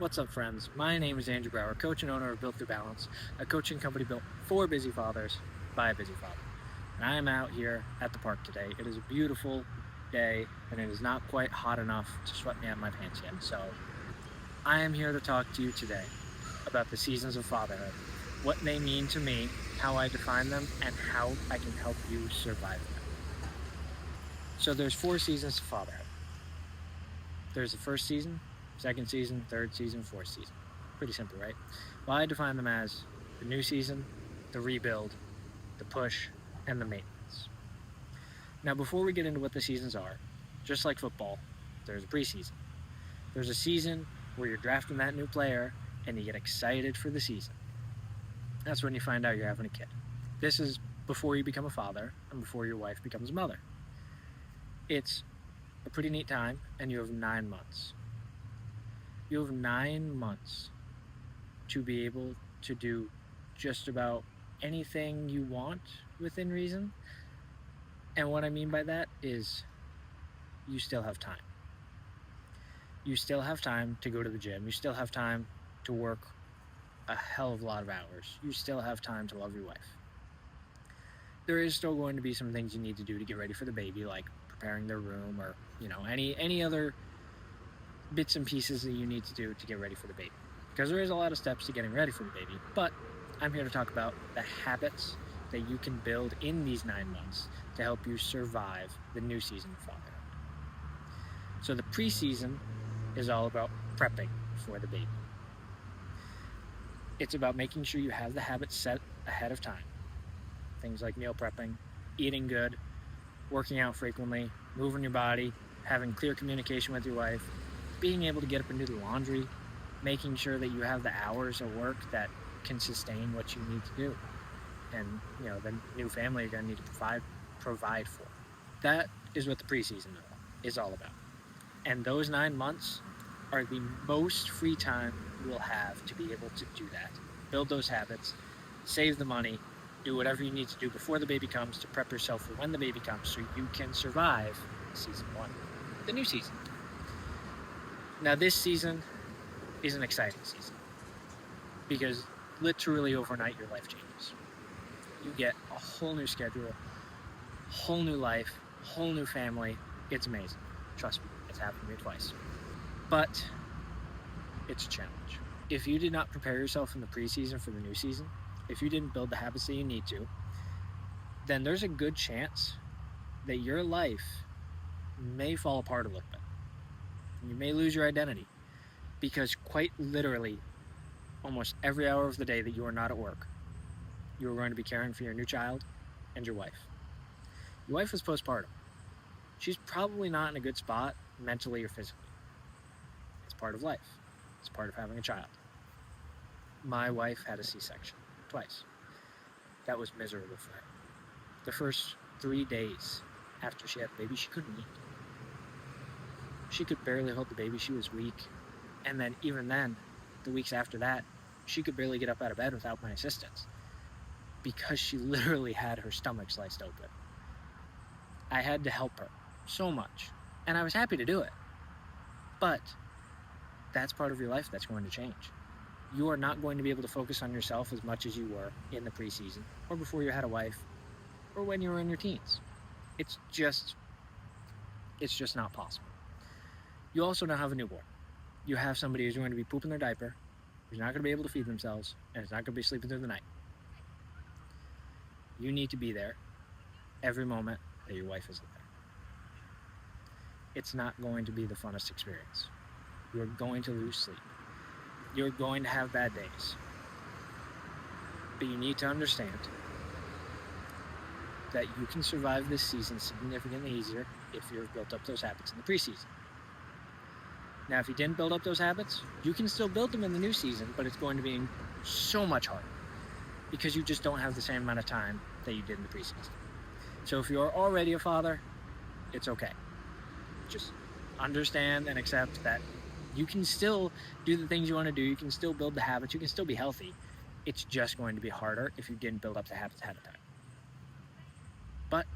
What's up, friends? My name is Andrew Brower, coach and owner of Built Through Balance, a coaching company built for busy fathers by a busy father. And I am out here at the park today. It is a beautiful day, and it is not quite hot enough to sweat me out of my pants yet. So I am here to talk to you today about the seasons of fatherhood, what they mean to me, how I define them, and how I can help you survive them. So there's 4 seasons of fatherhood. There's the first season, second season, third season, fourth season. Pretty simple, right? Well, I define them as the new season, the rebuild, the push, and the maintenance. Now, before we get into what the seasons are, just like football, there's a preseason. There's a season where you're drafting that new player and you get excited for the season. That's when you find out you're having a kid. This is before you become a father and before your wife becomes a mother. It's a pretty neat time, and you have 9 months. You have 9 months to be able to do just about anything you want within reason. And what I mean by that is you still have time. You still have time to go to the gym. You still have time to work a hell of a lot of hours. You still have time to love your wife. There is still going to be some things you need to do to get ready for the baby, like preparing their room or, any other bits and pieces that you need to do to get ready for the baby. Because there is a lot of steps to getting ready for the baby, but I'm here to talk about the habits that you can build in these 9 months to help you survive the new season of fatherhood. So the preseason is all about prepping for the baby. It's about making sure you have the habits set ahead of time. Things like meal prepping, eating good, working out frequently, moving your body, having clear communication with your wife, being able to get up and do the laundry, making sure that you have the hours of work that can sustain what you need to do. And, the new family you're going to need to provide for. That is what the preseason is all about. And those 9 months are the most free time you will have to be able to do that. Build those habits, save the money, do whatever you need to do before the baby comes to prep yourself for when the baby comes so you can survive season 1, the new season. Now, this season is an exciting season because literally overnight your life changes. You get a whole new schedule, whole new life, whole new family. It's amazing. Trust me, it's happened to me twice. But it's a challenge. If you did not prepare yourself in the preseason for the new season, if you didn't build the habits that you need to, then there's a good chance that your life may fall apart a little bit. You may lose your identity because quite literally, almost every hour of the day that you are not at work, you are going to be caring for your new child and your wife. Your wife is postpartum. She's probably not in a good spot mentally or physically. It's part of life. It's part of having a child. My wife had a C-section twice. That was miserable for her. The first 3 days after she had the baby, she couldn't eat. She could barely hold the baby. She was weak. And then even then, the weeks after that, she could barely get up out of bed without my assistance because she literally had her stomach sliced open. I had to help her so much, and I was happy to do it. But that's part of your life that's going to change. You are not going to be able to focus on yourself as much as you were in the preseason or before you had a wife or when you were in your teens. It's just not possible. You also now have a newborn. You have somebody who's going to be pooping their diaper, who's not going to be able to feed themselves, and is not going to be sleeping through the night. You need to be there every moment that your wife isn't there. It's not going to be the funnest experience. You're going to lose sleep. You're going to have bad days. But you need to understand that you can survive this season significantly easier if you've built up those habits in the preseason. Now, if you didn't build up those habits, you can still build them in the new season, but it's going to be so much harder because you just don't have the same amount of time that you did in the preseason. So if you're already a father, it's okay. Just understand and accept that you can still do the things you want to do. You can still build the habits. You can still be healthy. It's just going to be harder if you didn't build up the habits ahead of time. But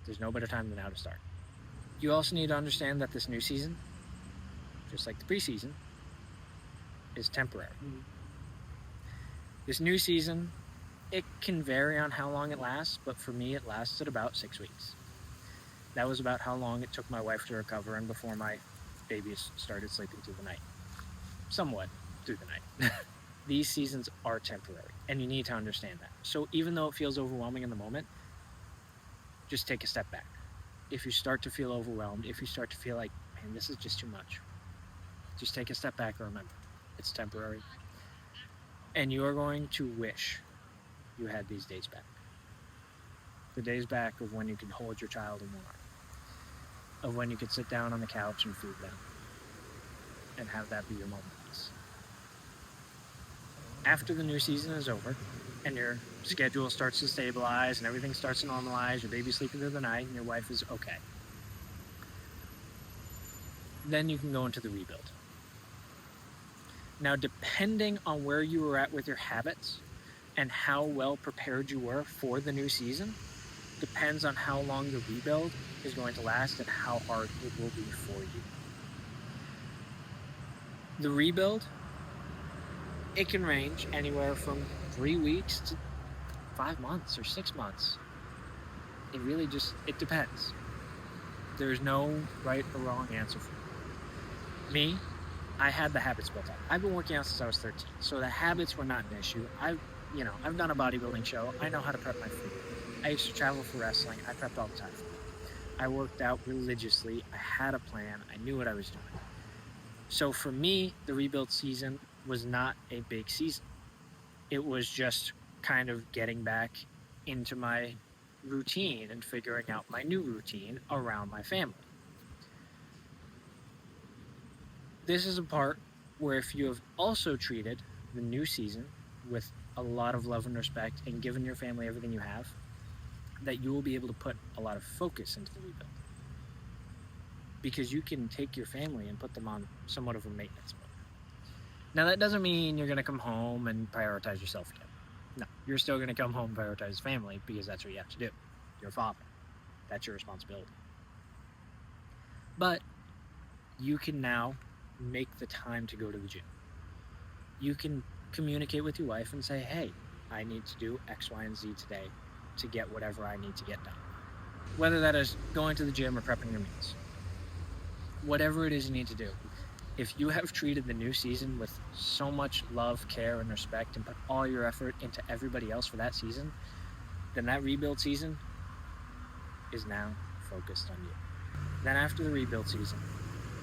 there's no better time than now to start. You also need to understand that this new season, just like the preseason, is temporary. This new season, it can vary on how long it lasts, but for me, it lasted about 6 weeks. That was about how long it took my wife to recover and before my babies started sleeping through the night. Somewhat through the night. These seasons are temporary, and you need to understand that. So even though it feels overwhelming in the moment, just take a step back. If you start to feel overwhelmed, if you start to feel like, man, this is just too much, just take a step back and remember, it's temporary. And you are going to wish you had these days back. The days back of when you could hold your child in one arm, of when you could sit down on the couch and feed them, and have that be your moment of peace. After the new season is over, and your schedule starts to stabilize, and everything starts to normalize, your baby's sleeping through the night, and your wife is okay, then you can go into the rebuild. Now, depending on where you were at with your habits and how well prepared you were for the new season, depends on how long the rebuild is going to last and how hard it will be for you. The rebuild, it can range anywhere from 3 weeks to 5 months or 6 months. It really just, it depends. There's no right or wrong answer for me. I had the habits built up. I've been working out since I was 13, so the habits were not an issue. I've done a bodybuilding show. I know how to prep my food. I used to travel for wrestling. I prepped all the time. I worked out religiously. I had a plan. I knew what I was doing. So for me, the rebuild season was not a big season. It was just kind of getting back into my routine and figuring out my new routine around my family. This is a part where if you have also treated the new season with a lot of love and respect and given your family everything you have, that you will be able to put a lot of focus into the rebuild. Because you can take your family and put them on somewhat of a maintenance mode. Now, that doesn't mean you're going to come home and prioritize yourself again. No, you're still going to come home and prioritize family because that's what you have to do. You're a father. That's your responsibility. But you can now make the time to go to the gym. You can communicate with your wife and say, hey, I need to do X, Y, and Z today to get whatever I need to get done. Whether that is going to the gym or prepping your meals. Whatever it is you need to do. If you have treated the new season with so much love, care, and respect and put all your effort into everybody else for that season, then that rebuild season is now focused on you. Then after the rebuild season,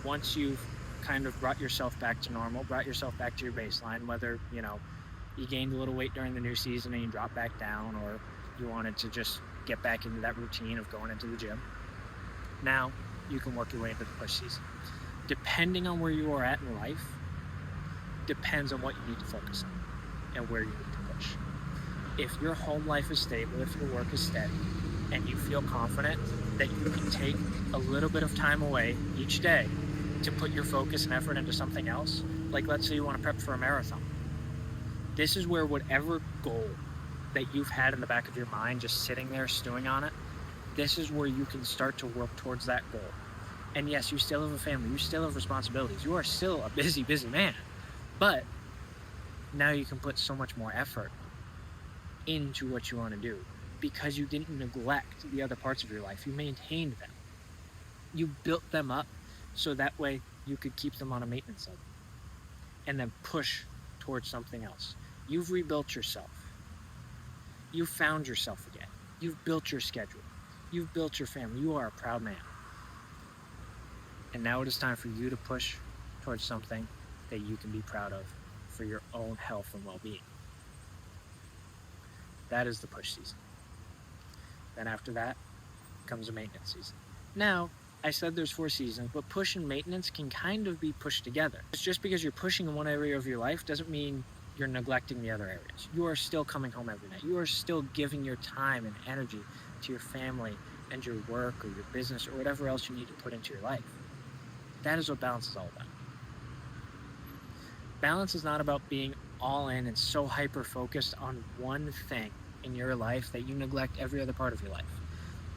once you've kind of brought yourself back to normal, brought yourself back to your baseline, whether, you gained a little weight during the new season and you dropped back down, or you wanted to just get back into that routine of going into the gym, now you can work your way into the push season. Depending on where you are at in life, depends on what you need to focus on and where you need to push. If your home life is stable, if your work is steady, and you feel confident that you can take a little bit of time away each day to put your focus and effort into something else, like let's say you want to prep for a marathon. This is where whatever goal that you've had in the back of your mind, just sitting there stewing on it, this is where you can start to work towards that goal. And yes, you still have a family, you still have responsibilities, you are still a busy, busy man, but now you can put so much more effort into what you want to do because you didn't neglect the other parts of your life. You maintained them. You built them up so that way you could keep them on a maintenance level and then push towards something else. You've rebuilt yourself. You've found yourself again. You've built your schedule. You've built your family. You are a proud man. And now it is time for you to push towards something that you can be proud of for your own health and well-being. That is the push season. Then after that comes a maintenance season. Now, I said there's 4 seasons, but push and maintenance can kind of be pushed together. It's just because you're pushing in one area of your life doesn't mean you're neglecting the other areas. You are still coming home every night. You are still giving your time and energy to your family and your work or your business or whatever else you need to put into your life. That is what balance is all about. Balance is not about being all in and so hyper-focused on one thing in your life that you neglect every other part of your life,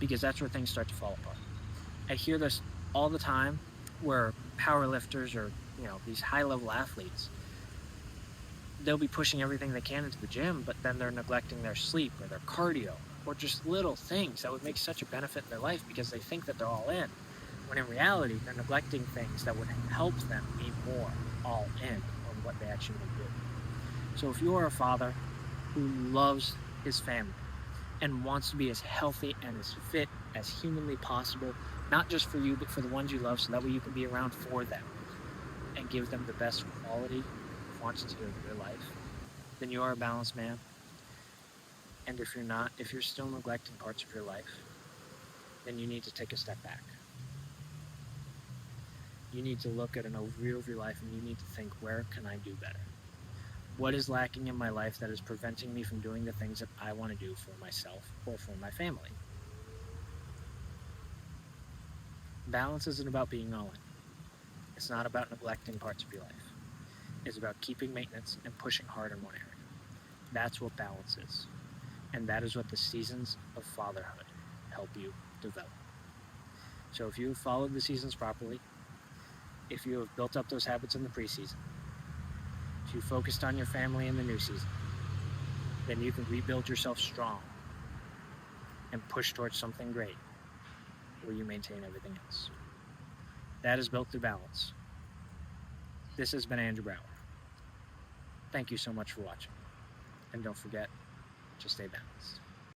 because that's where things start to fall apart. I hear this all the time where power lifters or, these high-level athletes, they'll be pushing everything they can into the gym, but then they're neglecting their sleep or their cardio or just little things that would make such a benefit in their life because they think that they're all in. When in reality, they're neglecting things that would help them be more all in on what they actually want to do. So if you are a father who loves his family and wants to be as healthy and as fit as humanly possible, not just for you, but for the ones you love, so that way you can be around for them and give them the best quality, quantity of your life, then you are a balanced man. And if you're not, if you're still neglecting parts of your life, then you need to take a step back. You need to look at an overview of your life and you need to think, where can I do better? What is lacking in my life that is preventing me from doing the things that I want to do for myself or for my family? Balance isn't about being all in. It's not about neglecting parts of your life. It's about keeping maintenance and pushing hard in one area. That's what balance is. And that is what the seasons of fatherhood help you develop. So if you have followed the seasons properly, if you have built up those habits in the preseason, if you focused on your family in the new season, then you can rebuild yourself strong and push towards something great where you maintain everything else. That is built through balance. This has been Andrew Brower. Thank you so much for watching. And don't forget to stay balanced.